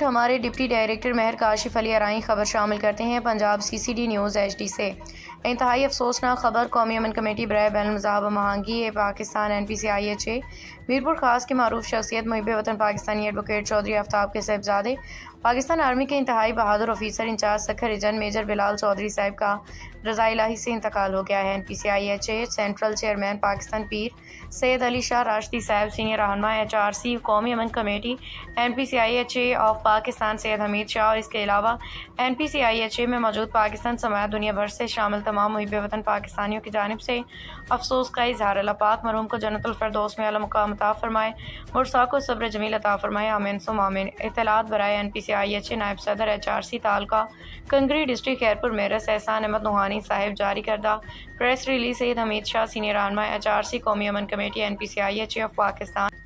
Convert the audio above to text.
Report ہمارے deputy director مہر کاشف علی ارائیں۔ خبر شامل کرتے ہیں پنجاب CCD نیوز HD سے۔ انتہائی افسوسناک خبر قومی امن کمیٹی برائے بین المذاہب مہانگی پاکستان NPCIHA میرپور خاص کے معروف شخصیت محب وطن پاکستانی ایڈوکیٹ چودھری آفتاب کے صاحبزادے پاکستان آرمی کے انتہائی بہادر officer incharge Sukkur region major Bilal Chaudhry صاحب کا رضا الہی سے انتقال ہو گیا ہے۔ NPCIHA سینٹرل چیئرمین پاکستان پیر سید علی شاہ راشدی صاحب، سینئر رہنما HRC قومی امن کمیٹی NPCIHA آف پاکستان سید حمید شاہ اور اس کے علاوہ NPCIHA میں موجود پاکستان سمیت دنیا بھر سے شامل تمام محب وطن پاکستانیوں کی جانب سے افسوس کا اظہار۔ اللہ پاک مرحوم کو جنت الفردوس میں اعلیٰ مقام عطا فرمائے، مرثا کو صبر جمیل عطا فرمائے، آمین ثم آمین۔ اطلاعات برائے NPCIHA نائب صدر HRC تعلقہ کنگری ڈسٹرکٹ خیرپور میرس احسان احمد نوحانی صاحب۔ جاری کردہ پریس ریلیز۔ سید حمید شاہ، سینئر رہنما HRC قومی امن کمیٹی NPCIHA آف پاکستان۔